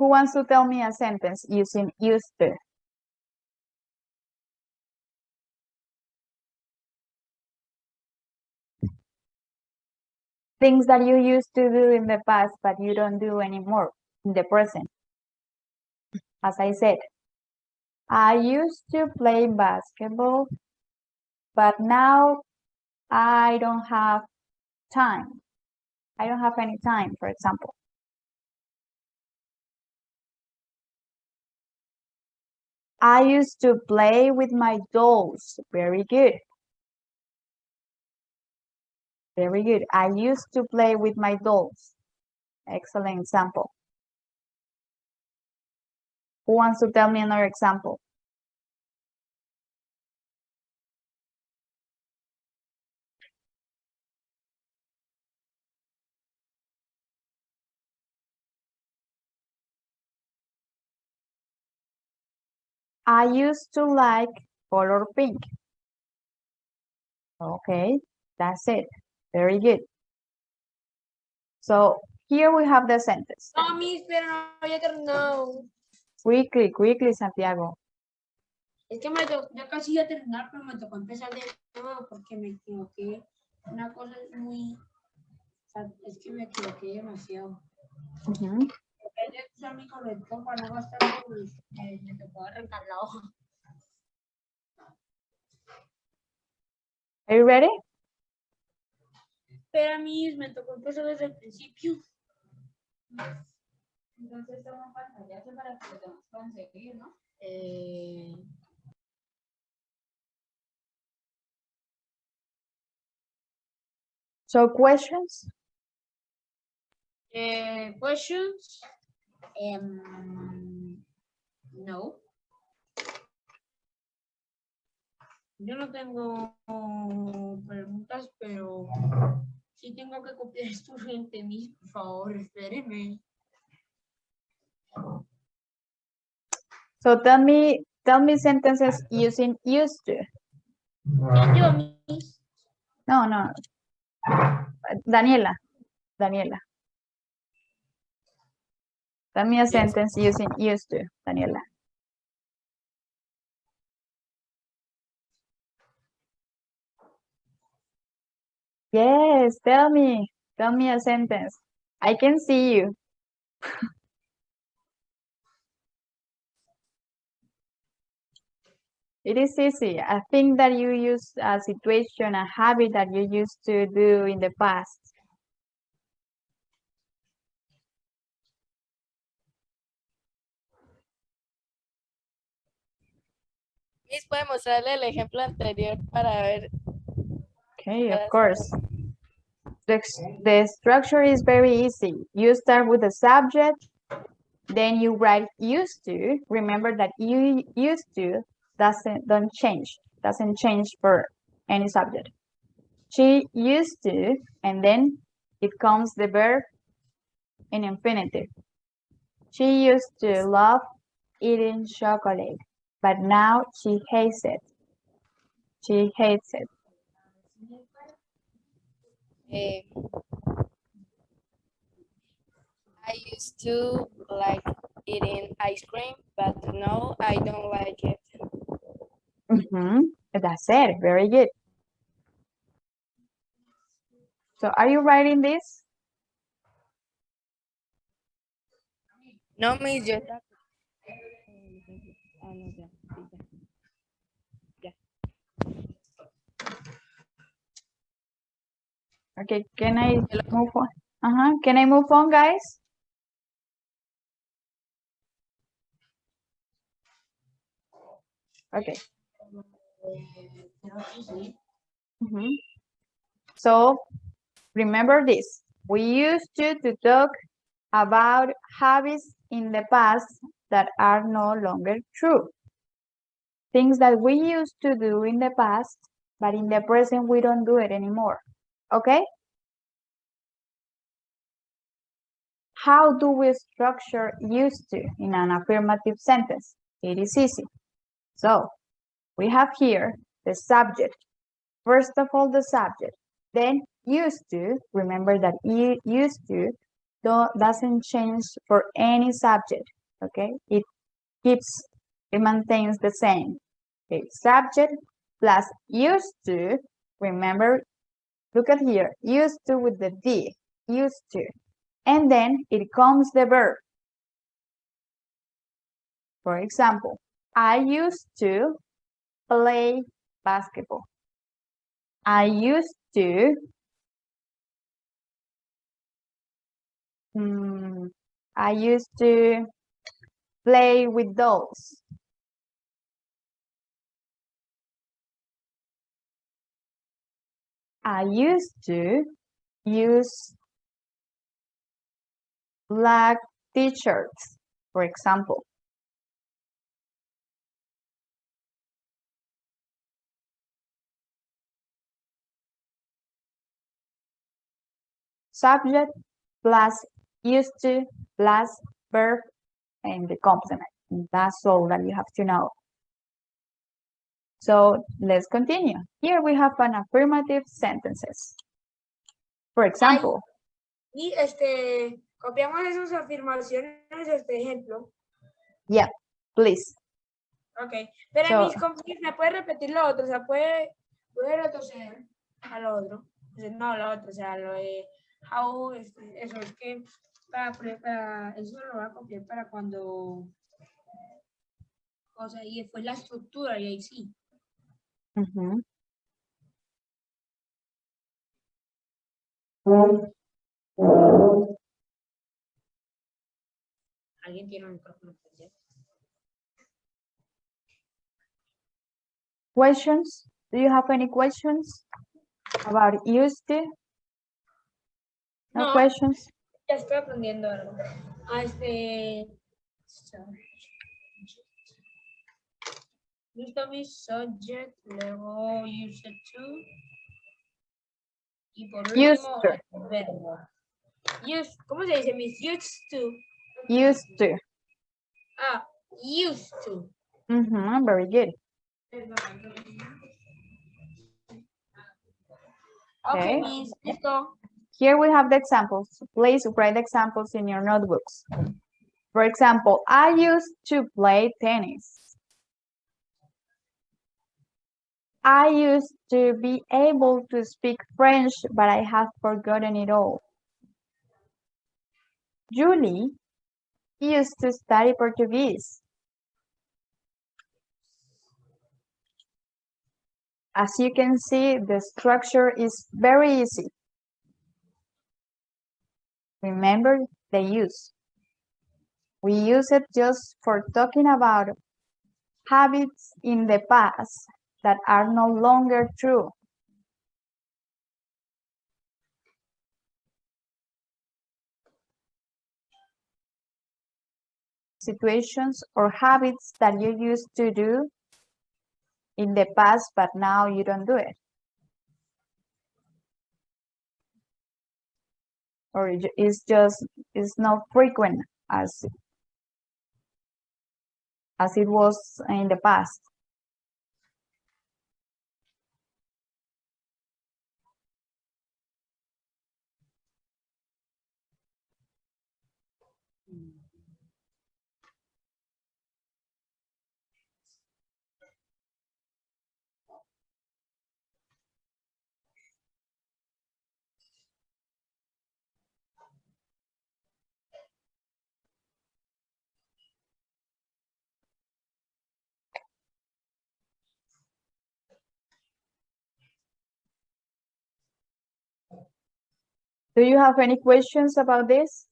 Who wants to tell me a sentence using used to? Things that you used to do in the past, but you don't do anymore in the present. As I said, I used to play basketball, but now I don't have time. I don't have any time, for example. I used to play with my dolls. Very good. Very good. I used to play with my dolls. Excellent example. Who wants to tell me another example? I used to like color pink. Okay, that's it. Very good. So here we have the sentence. No, miss, pero no había terminado. Quickly, Santiago. Es que me tocó, ya casi iba a terminar, pero me tocó empezar de nuevo porque me equivoqué. Una cosa es muy... Es que me equivoqué demasiado. En vez de usar mi corrector para no gastar luz, me tocó arrancar la hoja. Are you ready? Pero a mí me tocó empezar desde el principio. Entonces toma pantallazo para que lo demás puedan seguir, ¿no? So questions? Questions? No. Yo no tengo preguntas, pero sí tengo que copiar esto urgente, mis, por favor, espérenme. So tell me sentences using used to. Yo, mis. No. Daniela. Tell me a sentence using used to, Daniela. Yes, tell me a sentence. I can see you. It is easy. A thing that you use, a situation, a habit that you used to do in the past. Miss, ¿puede mostrarle el ejemplo anterior para ver? Okay, of course. The structure is very easy. You start with the subject, then you write used to. Remember that you used to doesn't change for any subject. She used to, and then it comes the verb in infinitive. She used to love eating chocolate, but now she hates it. She hates it. I used to like eating ice cream, but no, I don't like it. That's it. Very good. So are you writing this? No, Miss, yo Okay, can I move on? Can I move on, guys? Okay. So remember this. We used to talk about habits in the past that are no longer true. Things that we used to do in the past, but in the present we don't do it anymore. Okay? How do we structure used to in an affirmative sentence? It is easy. So we have here the subject. First of all, the subject. Then used to. Remember that used to doesn't change for any subject. Okay, it maintains the same. Okay, subject plus used to, remember, look at here, used to with the D, used to. And then it comes the verb. For example, I used to play basketball. I used to I used to play with dolls. I used to use black t-shirts, for example. Subject plus used to plus verb and the complement. And that's all that you have to know. So let's continue. Here we have an affirmative sentences. For example. Y copiamos esas afirmaciones de este ejemplo. Yeah, please. Ok, pero so, mis compañeros, ¿me puede repetir lo otro? O sea, puede retroceder a lo otro. No, lo otro, o sea, lo de how, eso es que para eso lo voy a copiar para cuando, o sea, y después la estructura, y ahí sí. ¿Alguien tiene un micrófono? Questions? Do you have any questions about used to? No questions? Ya estoy aprendiendo algo. Listo, mi subject, luego used to. Y por último, el verbo. ¿Cómo se dice? Mis used to. Used to. Ah, used to. Very good. Okay, Miss, listo. Here we have the examples. Please write the examples in your notebooks. For example, I used to play tennis. I used to be able to speak French, but I have forgotten it all. Julie used to study Portuguese. As you can see, the structure is very easy. Remember the use. We use it just for talking about habits in the past that are no longer true. Situations or habits that you used to do in the past, but now you don't do it. Or it's not frequent as it was in the past. Do you have any questions about this?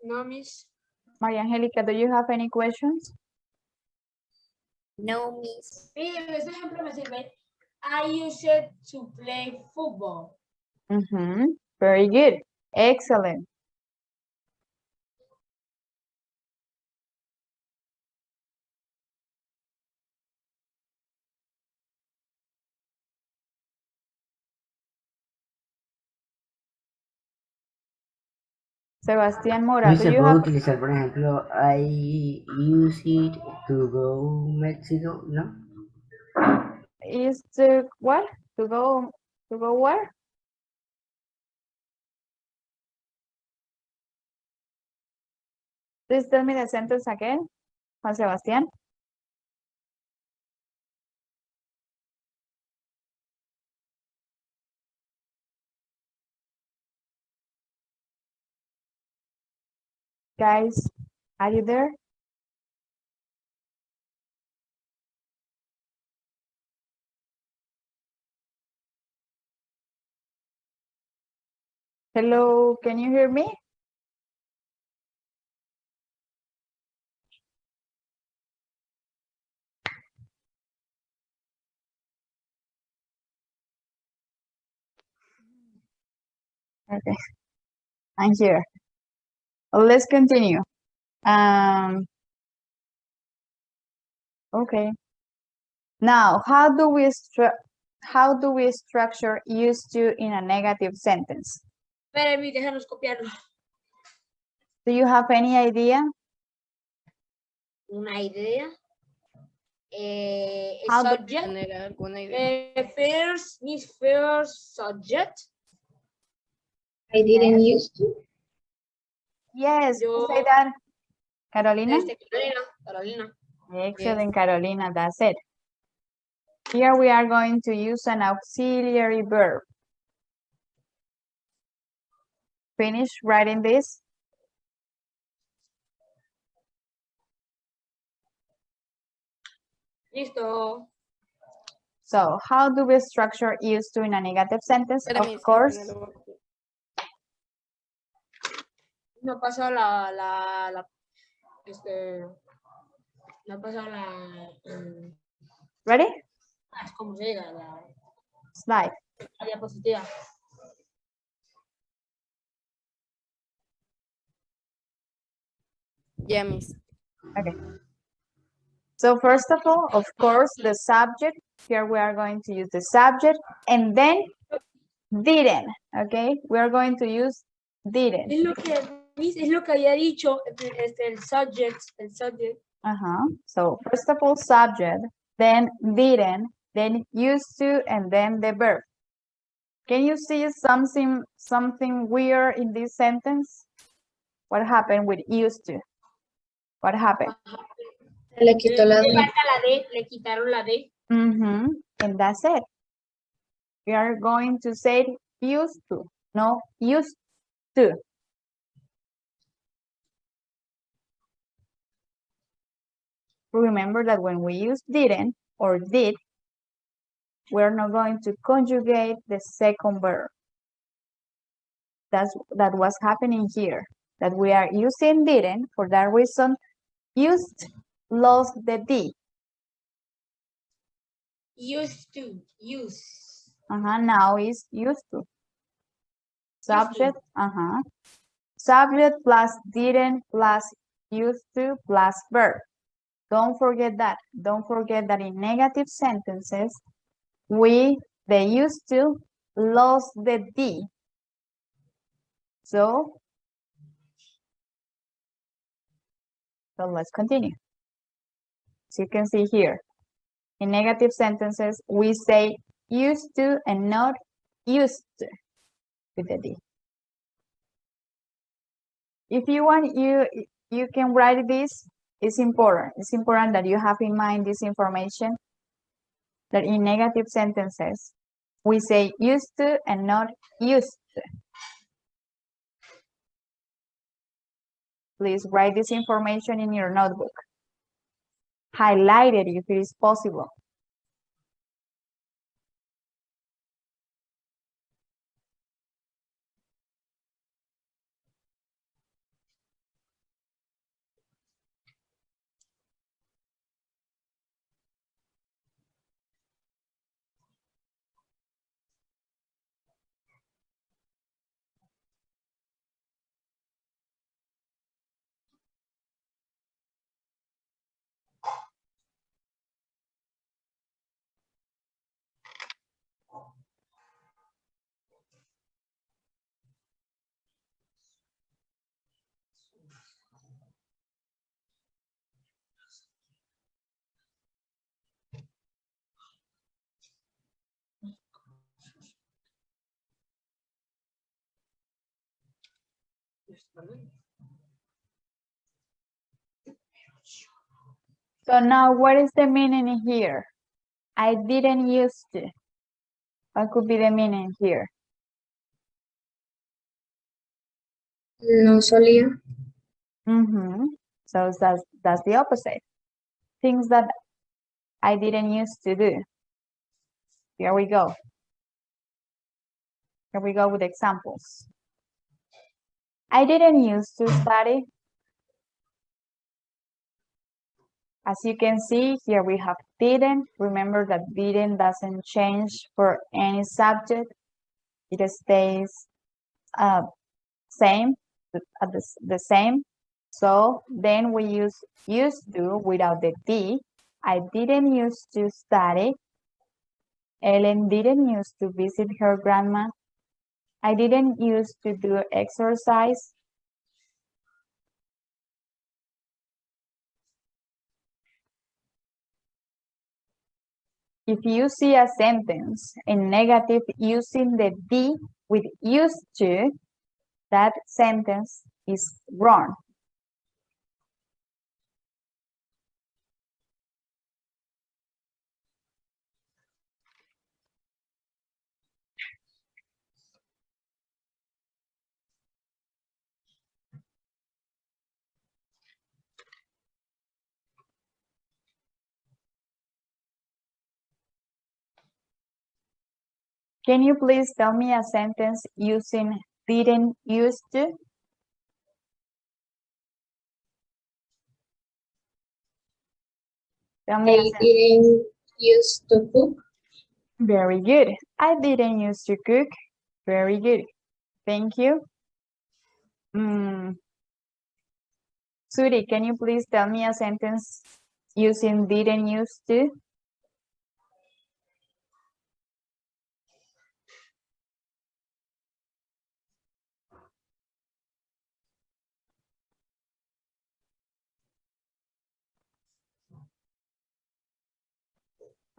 No, Miss. Maria Angelica, do you have any questions? No, Miss. Ese ejemplo me sirve. I used to play football. Very good. Excellent. Sebastián Mora, ¿Se puede utilizar, por ejemplo, I use it to go Mexico? ¿No? Is to what? To go where? Please tell me the sentence again, Juan Sebastián. Guys, are you there? Hello, can you hear me? Okay, I'm here. Let's continue. Okay. Now, how do we structure used to in a negative sentence? Espérame, déjanos copiarlo. Do you have any idea? Una idea. How do- Subject. ¿Tener alguna idea? First subject. I didn't used to. Yes, Yo- say that. Carolina? Carolina. Excellent, Carolina, that's it. Here we are going to use an auxiliary verb. Finish writing this. Listo. So, how do we structure used to in a negative sentence? Espérame, Of course, No pasó no pasó ready? ¿cómo se diga? Slide. La diapositiva. yeah, miss. Okay. So first of all, of course, the subject. Here we are going to use the subject and then didn't. Okay, we are going to use didn't. Es lo que había dicho el subject. So first of all, subject, then didn't, then used to, and then the verb. Can you see something weird in this sentence? What happened with used to? What happened? Le quitó la Le D. falta la D, le quitaron la D. And that's it. We are going to say used to, no used to. Remember that when we use didn't or did, we're not going to conjugate the second verb. That was happening here, that we are using didn't. For that reason, used lost the D. Used to, use. Now is used to. Subject, Subject plus didn't plus used to plus verb. Don't forget that. Don't forget that in negative sentences, they used to lost the D. So let's continue. As you can see here, in negative sentences, we say used to and not used to with the D. If you want, you can write this. It's important. It's important that you have in mind this information, that in negative sentences, we say used to and not used to. Please write this information in your notebook. Highlight it if it is possible. So now what is the meaning here? I didn't used to. What could be the meaning here? No solía. So that's the opposite. Things that I didn't used to do. Here we go. Here we go with examples. I didn't used to study. As you can see, here we have didn't. Remember that didn't doesn't change for any subject. It stays same, the same. So then we use used to without the D. I didn't used to study. Ellen didn't used to visit her grandma. I didn't used to do exercise. If you see a sentence in negative using the D with used to, that sentence is wrong. Can you please tell me a sentence using didn't used to? Tell me a I sentence. didn't used to cook. Very good. I didn't used to cook. Very good. Thank you. Suri, can you please tell me a sentence using didn't used to?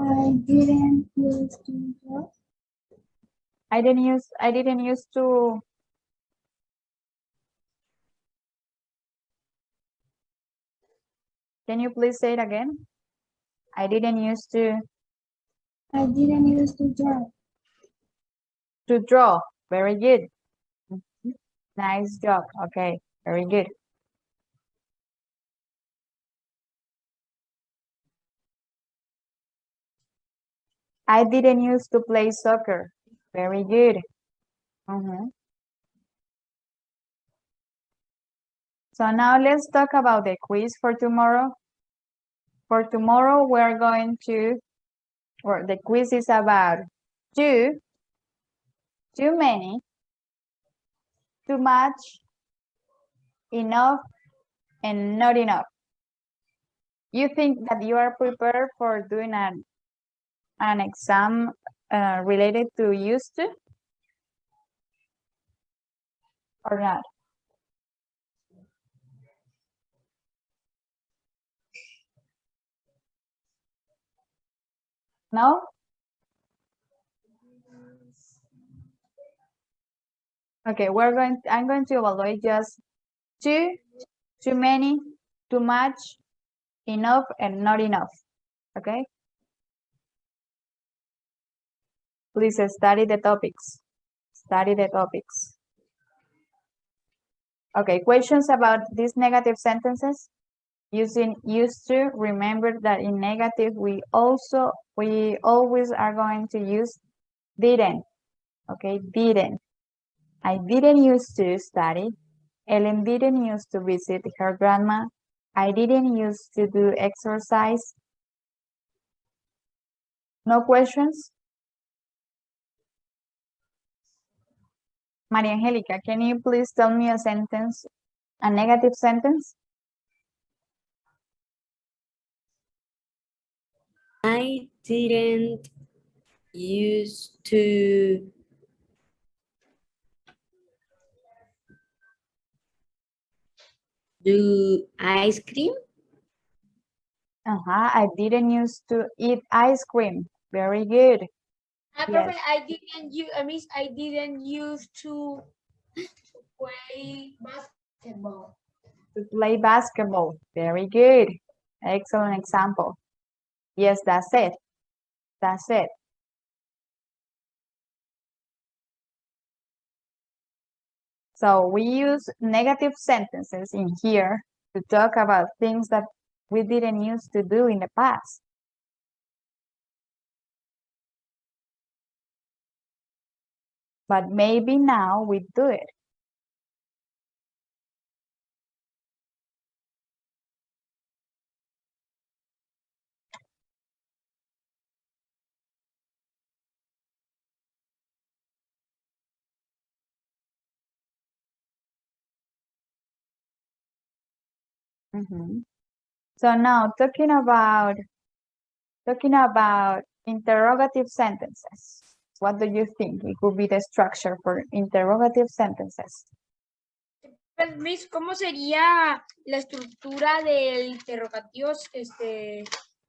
I didn't used to draw. I didn't use to. Can you please say it again? I didn't use to I didn't used to draw. draw. Very good. Nice job. Okay, very good. I didn't use to play soccer. Very good. So now let's talk about the quiz for tomorrow. For tomorrow, we're going to, or the quiz is about too many, too much, enough, and not enough. You think that you are prepared for doing an exam related to used to? Or not? No? Okay, I'm going to evaluate just too many, too much, enough, and not enough. Okay? Please study the topics. Study the topics. Okay, questions about these negative sentences? Using used to, remember that in negative, we always are going to use didn't. Okay, didn't. I didn't used to study. Ellen didn't used to visit her grandma. I didn't used to do exercise. No questions? Maria Angelica, can you please tell me a sentence, a negative sentence? I didn't used to do ice cream. I didn't used to eat ice cream. Very good. Yes. I didn't use to play basketball. To play basketball. Very good. Excellent example. Yes, that's it. That's it. So we use negative sentences in here to talk about things that we didn't used to do in the past. But maybe now we do it. So now talking about interrogative sentences. What do you think? It could be the structure for interrogative sentences. Pues, Miss, ¿cómo sería la estructura de interrogativos,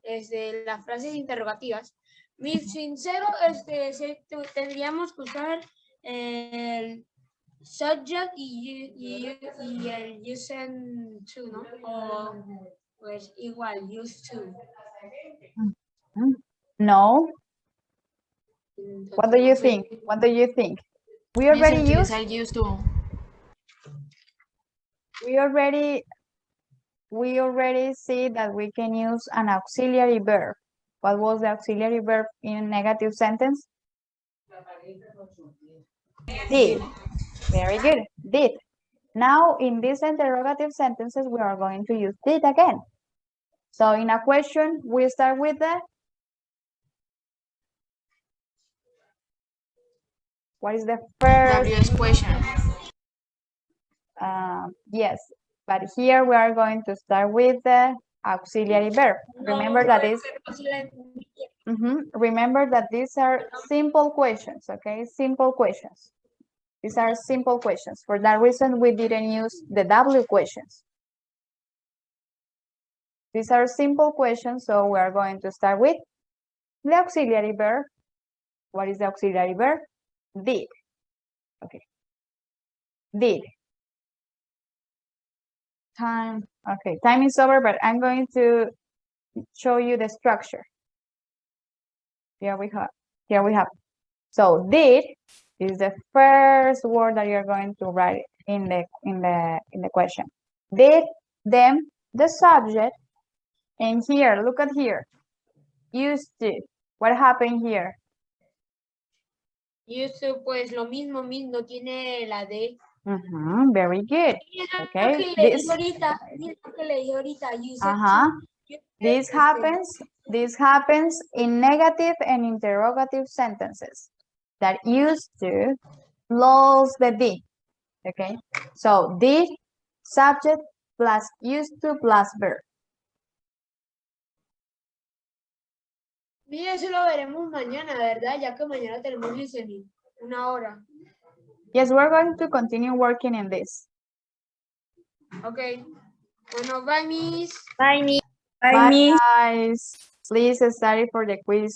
desde las frases interrogativas? Miss, sincero, tendríamos que usar el subject y el used to, ¿no? O pues igual, used to. No. What do you think? What do you think? We already used we already see that we can use an auxiliary verb. What was the auxiliary verb in negative sentence? Did. Very good. Did. Now in these interrogative sentences we are going to use did again. So in a question we start with the what is the first WS question? Yes, but here we are going to start with the auxiliary verb. Remember that is remember that these are simple questions, okay? Simple questions. These are simple questions. For that reason, we didn't use the W questions. These are simple questions, so we are going to start with the auxiliary verb. What is the auxiliary verb? Did. Okay. Did. Time. Okay, time is over, but I'm going to show you the structure. Here we have. So did is the first word that you're going to write in the question. Did, them, the subject, and here, look at here. Used to. What happened here? Used to, pues lo mismo, tiene la D. Very good. Okay. This happens in negative and interrogative sentences. That used to plus the did. Okay. So did, subject plus used to plus verb. Mira, eso lo veremos mañana, ¿verdad? Ya que mañana tenemos listening, 1 hora. Yes, we're going to continue working in this. Okay. Bueno, bye, Miss. Bye, Miss. Bye, guys. Please study for the quiz